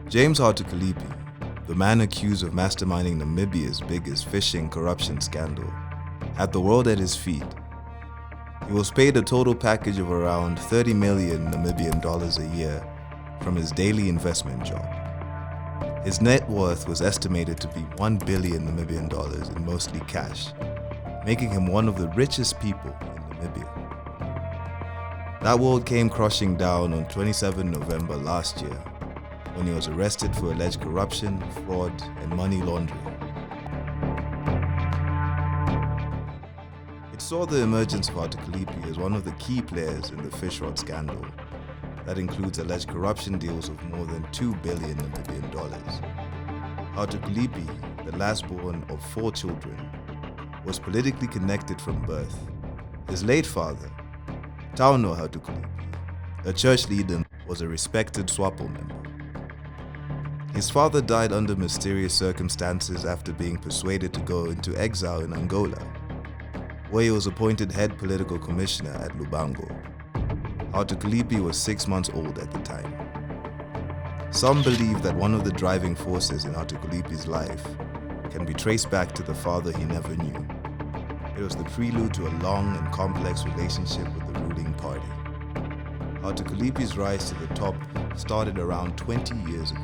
James Hatuikulipi, the man accused of masterminding Namibia's biggest fishing corruption scandal, had the world at his feet. He was paid a total package of around 30 million Namibian dollars a year from his daily investment job. His net worth was estimated to be 1 billion Namibian dollars in mostly cash, making him one of the richest people in Namibia. That world came crashing down on 27 November last year when he was arrested for alleged corruption, fraud, and money laundering. It saw the emergence of Hatuikulipi as one of the key players in the Fishrot scandal that includes alleged corruption deals of more than 2 billion Namibian dollars. Hatuikulipi, the last born of 4 children, was politically connected from birth. His late father, Tauno Hatuikulipi, a church leader, was a respected SWAPO member. His father died under mysterious circumstances after being persuaded to go into exile in Angola, where he was appointed head political commissioner at Lubango. Hatuikulipi was 6 months old at the time. Some believe that one of the driving forces in Hatuikulipi's life can be traced back to the father he never knew. It was the prelude to a long and complex relationship with the ruling party. Hatuikulipi's rise to the top started around 20 years ago.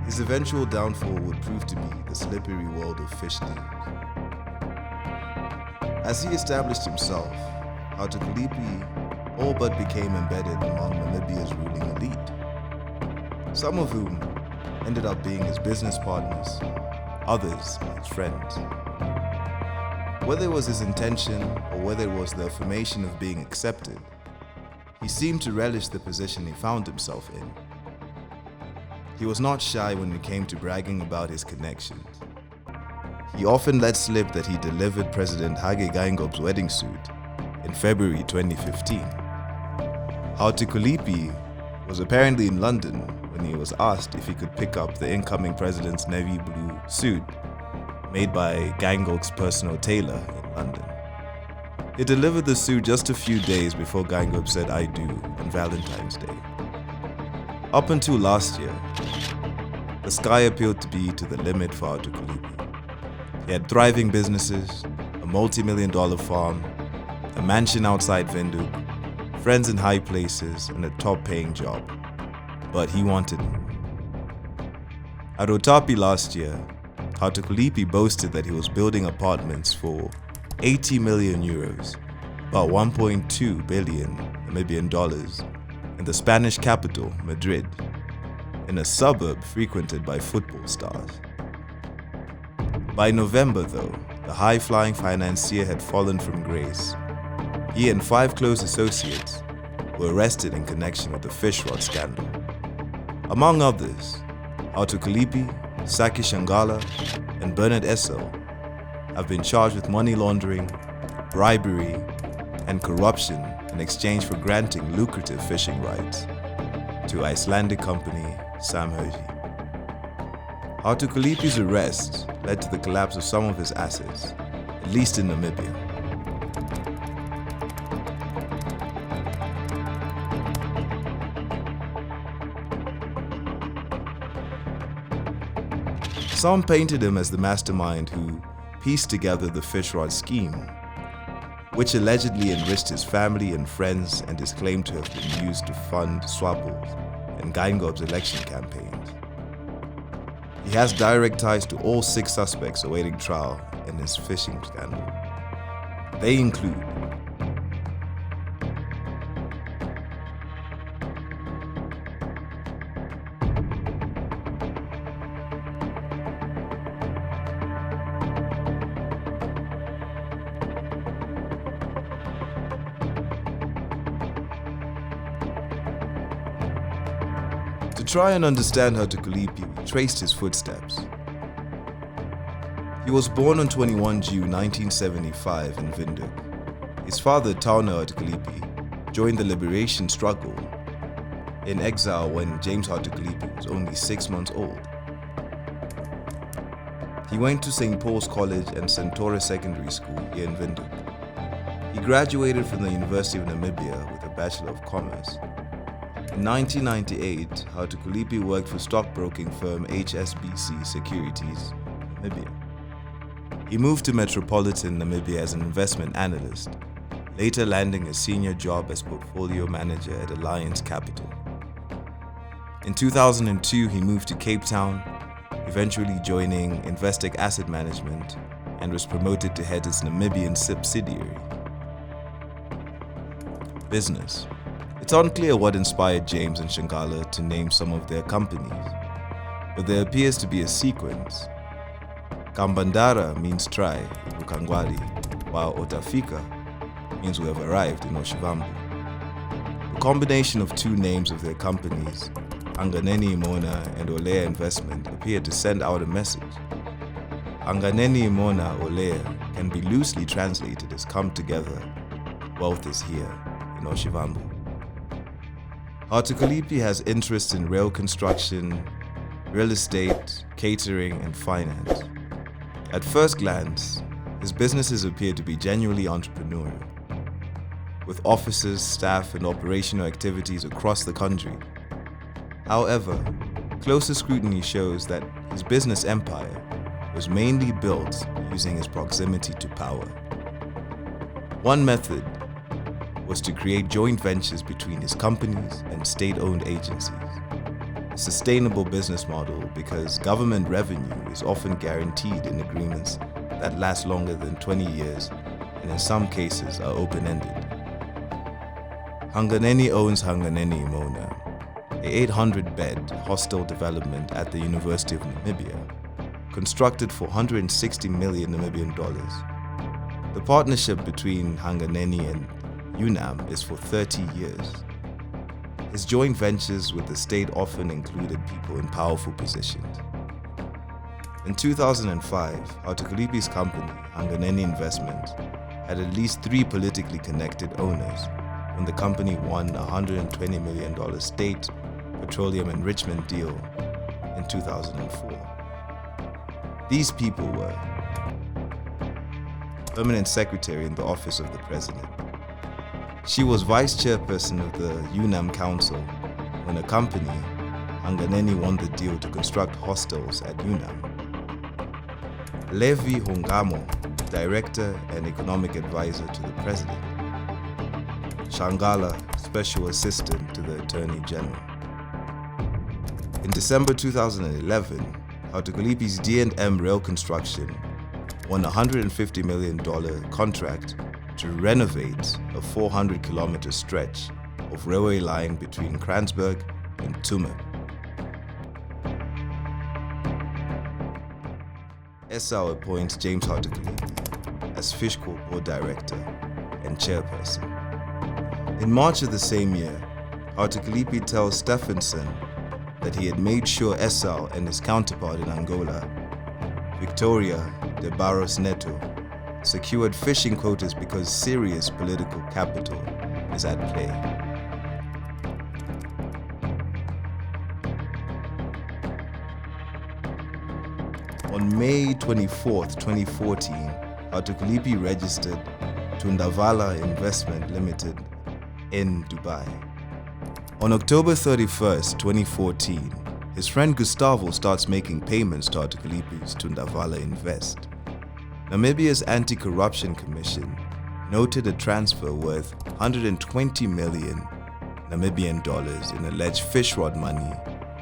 His eventual downfall would prove to be the slippery world of fish deals. As he established himself, Hatuikulipi all but became embedded among Namibia's ruling elite, some of whom ended up being his business partners, others his friends. Whether it was his intention or whether it was the affirmation of being accepted, he seemed to relish the position he found himself in. He was not shy when it came to bragging about his connections. He often let slip that he delivered President Hage Geingoob's wedding suit in February 2015. Hatuikulipi was apparently in London when he was asked if he could pick up the incoming president's navy blue suit made by Geingoob's personal tailor in London. He delivered the suit just a few days before Geingob said "I do" on Valentine's Day. Up until last year, the sky appeared to be to the limit for Hatuikulipi. He had thriving businesses, a multi-million-dollar farm, a mansion outside Windhoek, friends in high places, and a top-paying job. But he wanted more. At Otapi last year, Hatuikulipi boasted that he was building apartments for 80 million euros, about 1.2 billion Namibian dollars, in the Spanish capital, Madrid, in a suburb frequented by football stars. By November, though, the high-flying financier had fallen from grace. He and 5 close associates were arrested in connection with the Fishrot scandal. Among others, Hatuikulipi, Saki Shangala, and Bernard Essel have been charged with money laundering, bribery, and corruption in exchange for granting lucrative fishing rights to Icelandic company Sam Herji. Hatuikulipi's arrest led to the collapse of some of his assets, at least in Namibia. Some painted him as the mastermind who pieced together the Fishrot scheme, which allegedly enriched his family and friends and is claimed to have been used to fund SWAPO's and Geingoob's election campaigns. He has direct ties to all 6 suspects awaiting trial in his fishing scandal. They include To try and understand Hatuikulipi, we traced his footsteps. He was born on 21 June 1975 in Windhoek. His father, Tauno Hatuikulipi, joined the liberation struggle in exile when James Hatuikulipi was only 6 months old. He went to St. Paul's College and Centaura Secondary School here in Windhoek. He graduated from the University of Namibia with a Bachelor of Commerce. In 1998, Hatuikulipi worked for stockbroking firm HSBC Securities, Namibia. He moved to metropolitan Namibia as an investment analyst, later landing a senior job as portfolio manager at Alliance Capital. In 2002, he moved to Cape Town, eventually joining Investec Asset Management, and was promoted to head its Namibian subsidiary. Business. It's unclear what inspired James and Shangala to name some of their companies, but there appears to be a sequence. Kambandara means try in Rukangwali, while Otafika means we have arrived in Oshivambu. The combination of two names of their companies, Anganeni Imona and Olea Investment, appeared to send out a message. Anganeni Imona Olea can be loosely translated as come together, wealth is here in Oshivambu. Hatuikulipi has interests in rail construction, real estate, catering, and finance. At first glance, his businesses appear to be genuinely entrepreneurial, with offices, staff, and operational activities across the country. However, closer scrutiny shows that his business empire was mainly built using his proximity to power. One method was to create joint ventures between his companies and state-owned agencies. A sustainable business model because government revenue is often guaranteed in agreements that last longer than 20 years and in some cases are open-ended. Hanganeni owns Hanganeni Imona, a 800-bed hostel development at the University of Namibia, constructed for 160 million Namibian dollars. The partnership between Hanganeni and UNAM is for 30 years. His joint ventures with the state often included people in powerful positions. In 2005, Hatuikulipi's company, Hanganeni Investment, had at least 3 politically connected owners when the company won a $120 million state petroleum enrichment deal in 2004. These people were Permanent Secretary in the Office of the President. She was Vice Chairperson of the UNAM Council when a company, Hanganeni, won the deal to construct hostels at UNAM. Levi Hongamo, Director and Economic Advisor to the President. Shangala, Special Assistant to the Attorney General. In December 2011, Hatuikulipi's D&M Rail Construction won a $150 million contract to renovate a 400-kilometer stretch of railway line between Kransberg and Tumen. SL appoints James Hatuikulipi as Fishrot Board Director and Chairperson. In March of the same year, Hatuikulipi tells Stephenson that he had made sure SL and his counterpart in Angola, Victoria de Barros Neto, secured fishing quotas because serious political capital is at play. On May 24, 2014, Hatuikulipi registered Tundavala Investment Limited in Dubai. On October 31st, 2014, his friend Gustavo starts making payments to Hatuikulipi's Tundavala Invest. Namibia's Anti-Corruption Commission noted a transfer worth 120 million Namibian dollars in alleged fishrod money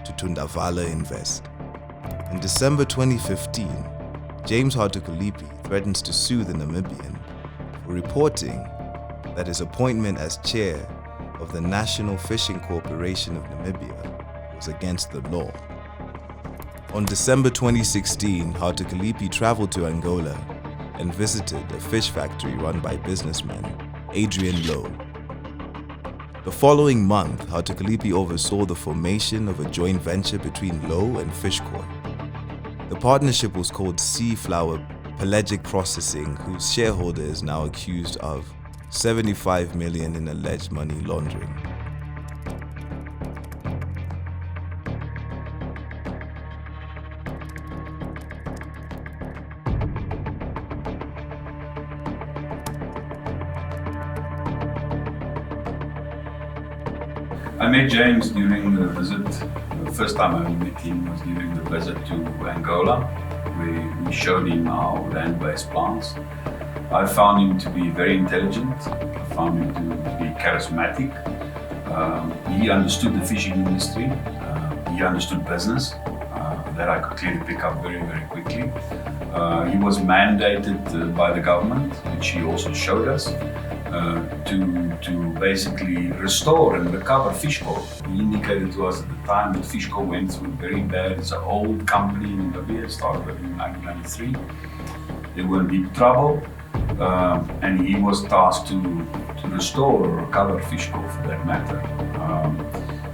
to Tundavala Invest. In December 2015, James Hatuikulipi threatens to sue the Namibian for reporting that his appointment as chair of the National Fishing Corporation of Namibia was against the law. On December 2016, Hatuikulipi traveled to Angola and visited a fish factory run by businessman Adrian Lowe. The following month, Hatuikulipi oversaw the formation of a joint venture between Lowe and Fishcorp. The partnership was called Sea Flower Pelagic Processing, whose shareholder is now accused of 75 million in alleged money laundering. I met James during the visit. The first time I met him was during the visit to Angola, where we showed him our land-based plants. I found him to be very intelligent. I found him to be charismatic. He understood the fishing industry. He understood business. That I could clearly pick up very, very quickly. He was mandated by the government, which he also showed us, to basically restore and recover Fishrot. He indicated to us at the time that Fishrot went through very bad. It's an old company in Namibia, started in 1993. They were in deep trouble, and he was tasked to restore or recover Fishrot for that matter.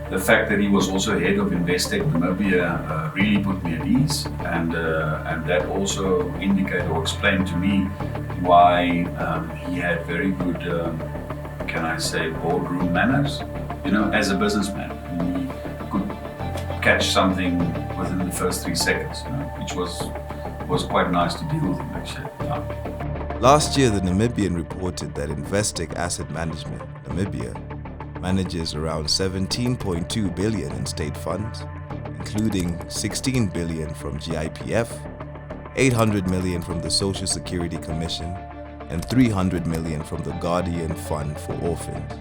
The fact that he was also head of Investec Namibia really put me at ease, and that also indicated or explained to me why he had very good, can I say, boardroom manners. You know, as a businessman, he could catch something within the first 3 seconds, you know, which was quite nice to deal with him actually. Yeah. Last year, the Namibian reported that Investec Asset Management, Namibia, manages around 17.2 billion in state funds, including 16 billion from GIPF, 800 million from the Social Security Commission, and 300 million from the Guardian Fund for Orphans.